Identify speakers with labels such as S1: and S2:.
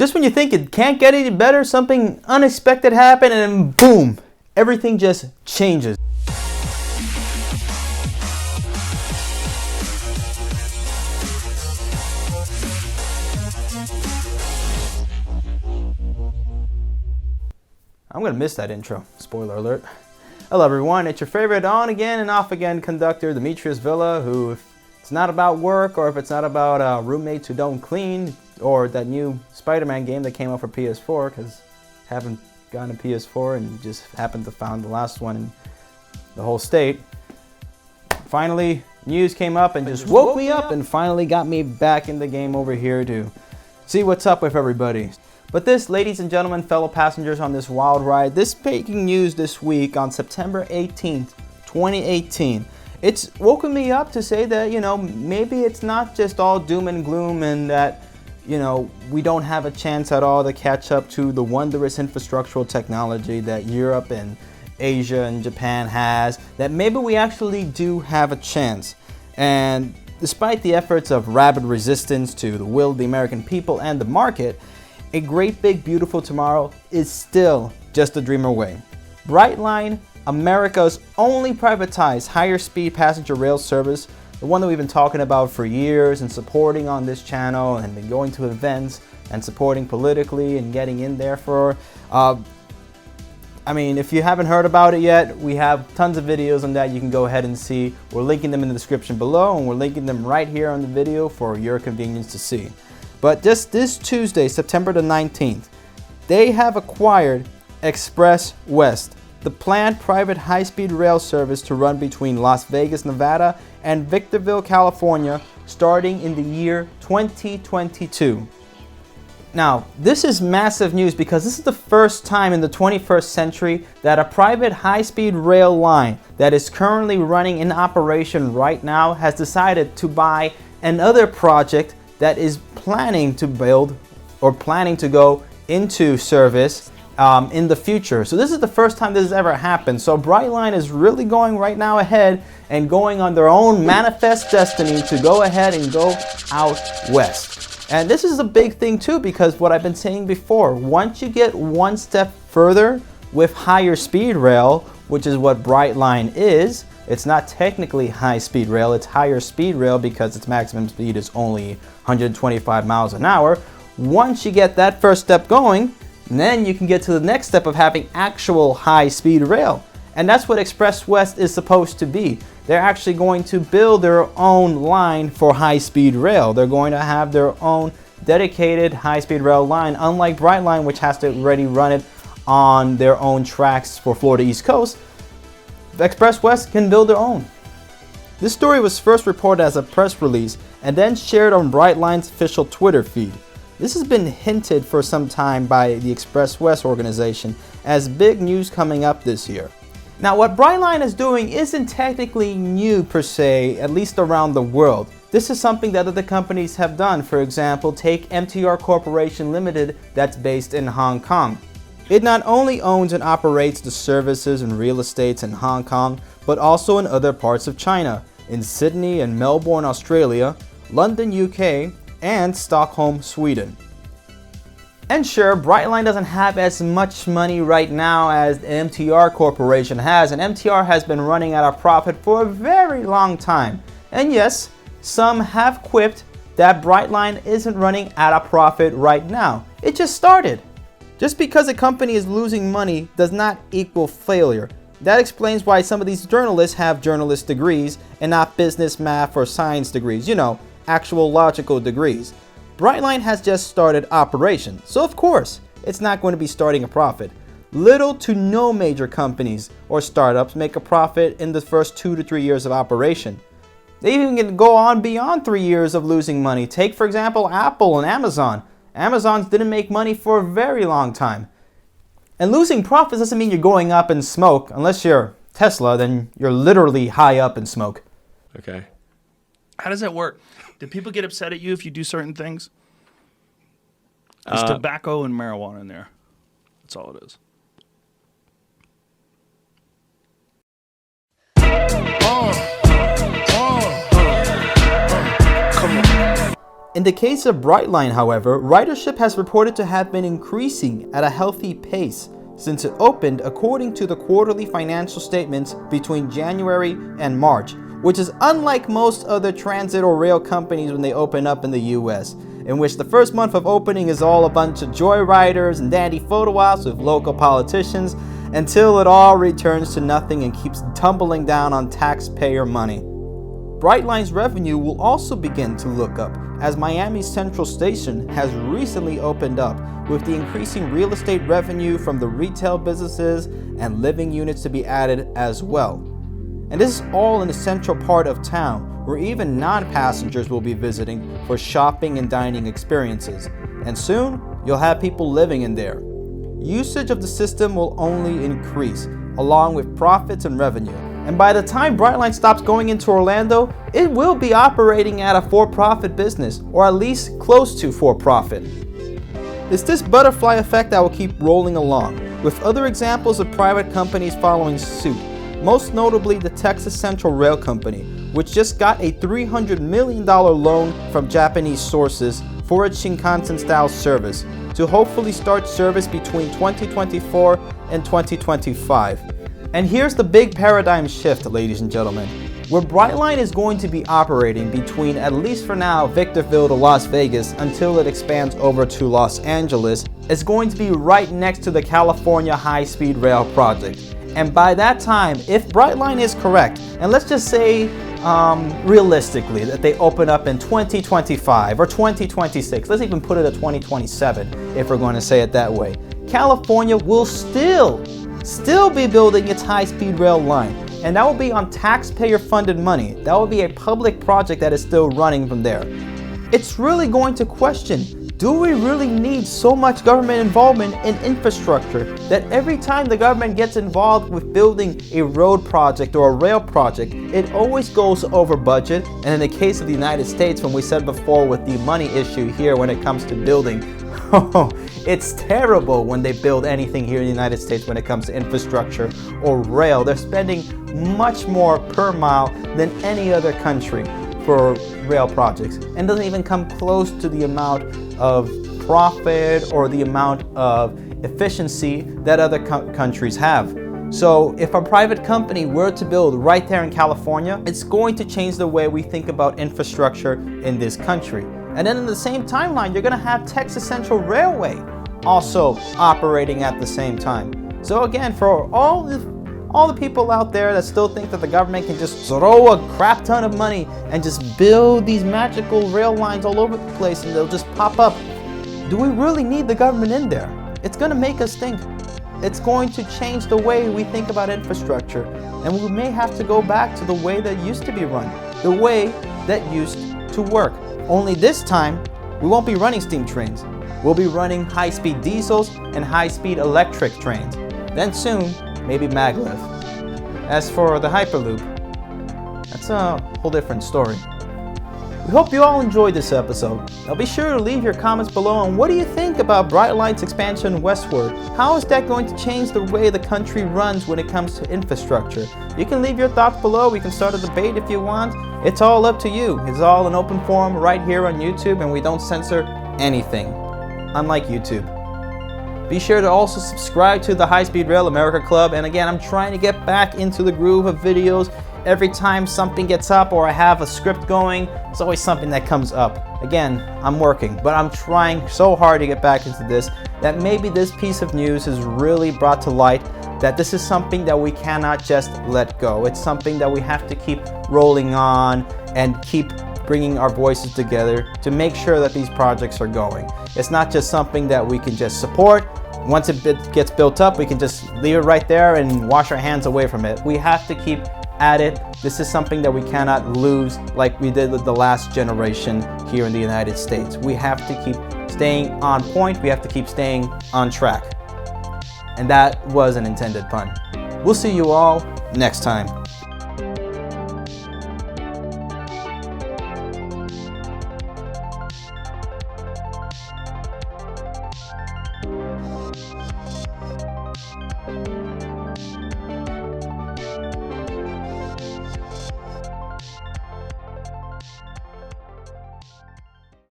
S1: Just when you think it can't get any better, something unexpected happened and then boom, everything just changes. I'm going to miss that intro. Spoiler alert. Hello everyone, it's your favorite on again and off again conductor, Demetrius Villa, who if it's not about work or if it's not about roommates who don't clean or that new Spider-Man game that came out for PS4, because I haven't gotten a PS4 and just happened to find the last one in the whole state. Finally, news came up and just woke me up and finally got me back in the game over here to see what's up with everybody. But this, ladies and gentlemen, fellow passengers on this wild ride, this breaking news this week on September 18th, 2018, it's woken me up to say that, maybe it's not just all doom and gloom and that, we don't have a chance at all to catch up to the wondrous infrastructural technology that Europe and Asia and Japan has, that maybe we actually do have a chance. And despite the efforts of rabid resistance to the will of the American people and the market, a great big beautiful tomorrow is still just a dream away. Brightline, America's only privatized higher speed passenger rail service, the one that we've been talking about for years and supporting on this channel and been going to events and supporting politically and getting in there for. If you haven't heard about it yet, we have tons of videos on that you can go ahead and see. We're linking them in the description below and we're linking them right here on the video for your convenience to see. But just this Tuesday, September the 19th, they have acquired XpressWest, the planned private high-speed rail service to run between Las Vegas, Nevada and Victorville, California, starting in the year 2022. Now, this is massive news because this is the first time in the 21st century that a private high-speed rail line that is currently running in operation right now has decided to buy another project that is planning to build or planning to go into service in the future. So this is the first time this has ever happened. So Brightline is really going right now ahead and going on their own manifest destiny to go ahead and go out west. And this is a big thing too, because what I've been saying before, once you get one step further with higher speed rail, which is what Brightline is, it's not technically high-speed rail, it's higher speed rail because its maximum speed is only 125 miles an hour. Once you get that first step going, then you can get to the next step of having actual high-speed rail. And that's what XpressWest is supposed to be. They're actually going to build their own line for high-speed rail. They're going to have their own dedicated high-speed rail line, unlike Brightline, which has to already run it on their own tracks for Florida East Coast. XpressWest can build their own. This story was first reported as a press release and then shared on Brightline's official Twitter feed. This has been hinted for some time by the XpressWest organization as big news coming up this year. Now, what Brightline is doing isn't technically new per se, at least around the world. This is something that other companies have done. For example, take MTR Corporation Limited that's based in Hong Kong. It not only owns and operates the services and real estates in Hong Kong, but also in other parts of China, in Sydney and Melbourne, Australia, London, UK, and Stockholm, Sweden. And sure, Brightline doesn't have as much money right now as the MTR Corporation has, and MTR has been running at a profit for a very long time. And yes, some have quipped that Brightline isn't running at a profit right now. It just started. Just because a company is losing money does not equal failure. That explains why some of these journalists have journalist degrees and not business, math, or science degrees, actual logical degrees. Brightline has just started operation, so of course, it's not going to be starting a profit. Little to no major companies or startups make a profit in the first 2 to 3 years of operation. They even can go on beyond 3 years of losing money. Take, for example, Apple and Amazon. Amazon didn't make money for a very long time. And losing profits doesn't mean you're going up in smoke. Unless you're Tesla, then you're literally high up in smoke.
S2: Okay.
S3: How does that work? Do people get upset at you if you do certain things? There's tobacco and marijuana in there. That's all it is.
S1: In the case of Brightline, however, ridership has reported to have been increasing at a healthy pace since it opened, according to the quarterly financial statements between January and March, which is unlike most other transit or rail companies when they open up in the US, in which the first month of opening is all a bunch of joyriders and dandy photo ops with local politicians until it all returns to nothing and keeps tumbling down on taxpayer money. Brightline's revenue will also begin to look up as Miami's Central Station has recently opened up, with the increasing real estate revenue from the retail businesses and living units to be added as well. And this is all in the central part of town, where even non-passengers will be visiting for shopping and dining experiences. And soon, you'll have people living in there. Usage of the system will only increase, along with profits and revenue. And by the time Brightline stops going into Orlando, it will be operating at a for-profit business, or at least close to for-profit. It's this butterfly effect that will keep rolling along, with other examples of private companies following suit, most notably the Texas Central Rail Company, which just got a $300 million loan from Japanese sources for its Shinkansen-style service, to hopefully start service between 2024 and 2025. And here's the big paradigm shift, ladies and gentlemen, where Brightline is going to be operating between, at least for now, Victorville to Las Vegas until it expands over to Los Angeles, is going to be right next to the California High-Speed Rail project. And by that time, if Brightline is correct, and let's just say realistically that they open up in 2025 or 2026, let's even put it at 2027 if we're going to say it that way, California will still be building its high-speed rail line, and that will be on taxpayer-funded money. That will be a public project that is still running from there. It's really going to question, do we really need so much government involvement in infrastructure that every time the government gets involved with building a road project or a rail project, it always goes over budget? And in the case of the United States, when we said before with the money issue here when it comes to building, it's terrible when they build anything here in the United States when it comes to infrastructure or rail. They're spending much more per mile than any other country for rail projects, and doesn't even come close to the amount of profit or the amount of efficiency that other countries have. So if a private company were to build right there in California, it's going to change the way we think about infrastructure in this country. And then in the same timeline, you're going to have Texas Central Railway also operating at the same time. So again, for all the people out there that still think that the government can just throw a crap ton of money and just build these magical rail lines all over the place and they'll just pop up, do we really need the government in there? It's going to make us think. It's going to change the way we think about infrastructure, and we may have to go back to the way that used to be run, the way that used to work. Only this time, we won't be running steam trains. We'll be running high-speed diesels and high-speed electric trains. Then soon, maybe maglev. As for the Hyperloop, that's a whole different story. We hope you all enjoyed this episode. Now be sure to leave your comments below on what do you think about Brightline's expansion westward. How is that going to change the way the country runs when it comes to infrastructure? You can leave your thoughts below. We can start a debate if you want. It's all up to you. It's all an open forum right here on YouTube, and we don't censor anything, unlike YouTube. Be sure to also subscribe to the High Speed Rail America Club. And again, I'm trying to get back into the groove of videos. Every time something gets up or I have a script going, it's always something that comes up. Again, I'm working, but I'm trying so hard to get back into this that maybe this piece of news has really brought to light that this is something that we cannot just let go. It's something that we have to keep rolling on and keep bringing our voices together to make sure that these projects are going. It's not just something that we can just support. Once it gets built up, we can just leave it right there and wash our hands away from it. We have to keep at it. This is something that we cannot lose like we did with the last generation here in the United States. We have to keep staying on point. We have to keep staying on track. And that was an intended pun. We'll see you all next time.